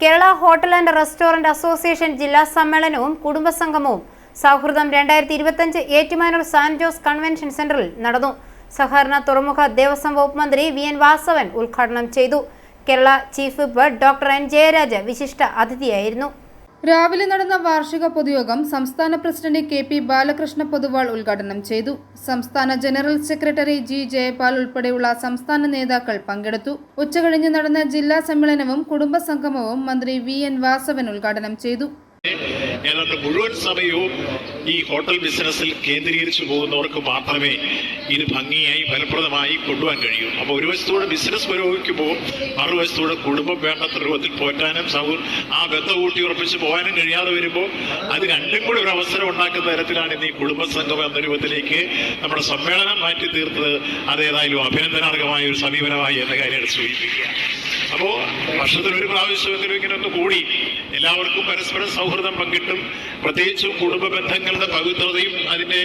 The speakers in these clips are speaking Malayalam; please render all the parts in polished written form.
Kerala hotel and restaurant association ജില്ലാ സമ്മേളനവും കുടുംബസംഗമവും സൗഹൃദം 2025 ഏറ്റുമാനൂർ സാന്റ് ജോസ് കൺവെൻഷൻ സെന്ററിൽ നടന്നു. സഹകരണ തുറമുഖ ദേവസ്വം വകുപ്പ് മന്ത്രി വി.എൻ. വാസവൻ ഉദ്ഘാടനം ചെയ്തു. Kerala chief whip doctor N Jayaraj വിശിഷ്ട അതിഥിയായിരുന്നു. രാവിലെ നടന്ന വാർഷിക പൊതുയോഗം സംസ്ഥാന പ്രസിഡന്റ് കെ.പി. ബാലകൃഷ്ണ പൊതുവാൾ ഉദ്ഘാടനം ചെയ്തു. സംസ്ഥാന ജനറൽ സെക്രട്ടറി ജി. ജയപാൽ ഉൾപ്പെടെയുള്ള സംസ്ഥാന നേതാക്കൾ പങ്കെടുത്തു. ഉച്ചകഴിഞ്ഞ് നടന്ന ജില്ലാ സമ്മേളനവും കുടുംബസംഗമവും മന്ത്രി വി.എൻ. വാസവൻ ഉദ്ഘാടനം ചെയ്തു. ഏതാണ്ട് മുഴുവൻ സമയവും ഈ ഹോട്ടൽ ബിസിനസ്സിൽ കേന്ദ്രീകരിച്ചു പോകുന്നവർക്ക് മാത്രമേ ഇത് ഭംഗിയായി ഫലപ്രദമായി കൊണ്ടുപോകാൻ കഴിയൂ. അപ്പോൾ ഒരു വശത്തൂടെ ബിസിനസ് പുരോഗമിക്കുമ്പോൾ മറുവശത്തൂടെ കുടുംബം വേണ്ടത്ര രൂപത്തിൽ പോറ്റാനും ആ ബന്ധം ഊട്ടിയുറപ്പിച്ച് പോകാനും കഴിയാതെ വരുമ്പോൾ അത് രണ്ടും കൂടി ഒരു അവസരം ഉണ്ടാക്കുന്ന തരത്തിലാണ് ഇന്ന് ഈ കുടുംബസംഗമം എന്ന രൂപത്തിലേക്ക് നമ്മുടെ സമ്മേളനം മാറ്റി തീർത്തത്. അതേതായാലും അഭിനന്ദനാർഹമായ ഒരു സമീപനമായി എന്ന കാര്യം സൂചിപ്പിക്കുക. അപ്പോൾ വർഷത്തിലൊരു പ്രാവശ്യമെങ്കിലും ഇങ്ങനെ ഒന്ന് കൂടി എല്ലാവർക്കും പരസ്പരം സൗഹൃദം പങ്കിട്ടും പ്രത്യേകിച്ചും കുടുംബ ബന്ധങ്ങളുടെ പവിത്രതയും അതിൻ്റെ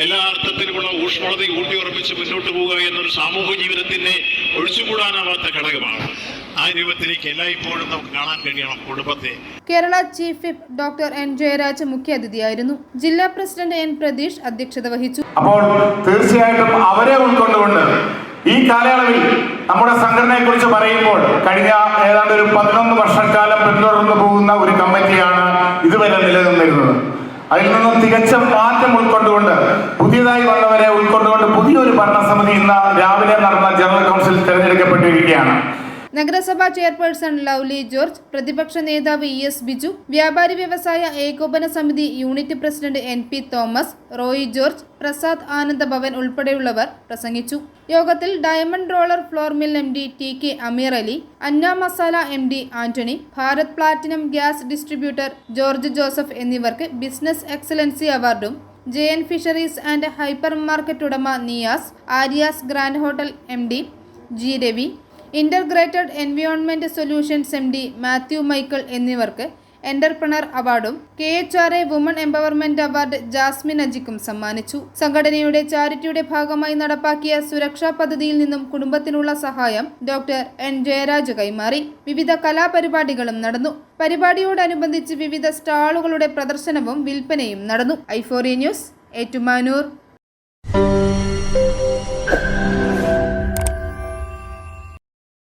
എല്ലാ അർത്ഥത്തിലുമുള്ള ഊഷ്മളതയും ഊട്ടിയുറപ്പിച്ച് മുന്നോട്ട് പോവുക എന്നൊരു സാമൂഹ്യ ജീവിതത്തിൻ്റെ ഒഴിച്ചുകൂടാനാവാത്ത ഘടകമാണ്. ആ രൂപത്തിലേക്ക് എല്ലായ്പ്പോഴും നമുക്ക് കാണാൻ കഴിയണം കുടുംബത്തെ. Kerala chief whip doctor N Jayaraj മുഖ്യാതിഥിയായിരുന്നു. ജില്ലാ പ്രസിഡന്റ് എൻ പ്രതീഷ് അധ്യക്ഷത വഹിച്ചു. അപ്പോൾ തീർച്ചയായിട്ടും അവരെ ഉൾക്കൊണ്ടുകൊണ്ട് ഈ കാലയളവിൽ നമ്മുടെ സംഘടനയെ കുറിച്ച് പറയുമ്പോൾ കഴിഞ്ഞ ഏതാണ്ട് ഒരു 11 വർഷക്കാലം പിന്തുടർന്നു പോകുന്ന ഒരു കമ്മിറ്റിയാണ് ഇതുവരെ നിലനിന്നിരുന്നത്. അതിൽ നിന്നും തികച്ച മാറ്റം ഉൾക്കൊണ്ടുകൊണ്ട് പുതിയതായി വന്നവരെ ഉൾക്കൊണ്ടുകൊണ്ട് പുതിയൊരു ഭരണസമിതി ഇന്ന് രാവിലെ നടന്ന ജനറൽ കൗൺസിൽ തെരഞ്ഞെടുക്കപ്പെട്ടിരിക്കുകയാണ്. നഗരസഭാ ചെയർപേഴ്സൺ ലവ്ലി ജോർജ്, പ്രതിപക്ഷ നേതാവ് ഇ.എസ്. ബിജു, വ്യാപാരി വ്യവസായ ഏകോപന സമിതി unit president N P. Thomas, Roy George, Prasad Ananda Bhavan ഉൾപ്പെടെയുള്ളവർ പ്രസംഗിച്ചു. യോഗത്തിൽ diamond roller flour mill M D. T K. Ameer Ali, Anna masala M D. Antony, Bharat platinum gas distributor George Joseph എന്നിവർക്ക് ബിസിനസ് എക്സലൻസി അവാർഡും, J N. Fisheries and hyper market ഉടമ Niyas, Aryas grand hotel M D. G. Ravi, integrated environment solutions M D. Mathew Michael എന്നിവർക്ക് എന്റർപ്രണർ അവാർഡും KHRA woman empowerment award Jasmine അജിക്കും സമ്മാനിച്ചു. സംഘടനയുടെ ചാരിറ്റിയുടെ ഭാഗമായി നടപ്പാക്കിയ സുരക്ഷാ പദ്ധതിയിൽ നിന്നും കുടുംബത്തിനുള്ള സഹായം ഡോക്ടർ എൻ ജയരാജ് കൈമാറി. വിവിധ കലാപരിപാടികളും നടന്നു. പരിപാടിയോടനുബന്ധിച്ച് വിവിധ സ്റ്റാളുകളുടെ പ്രദർശനവും വിൽപ്പനയും നടന്നു. i4A news, Ettumanoor.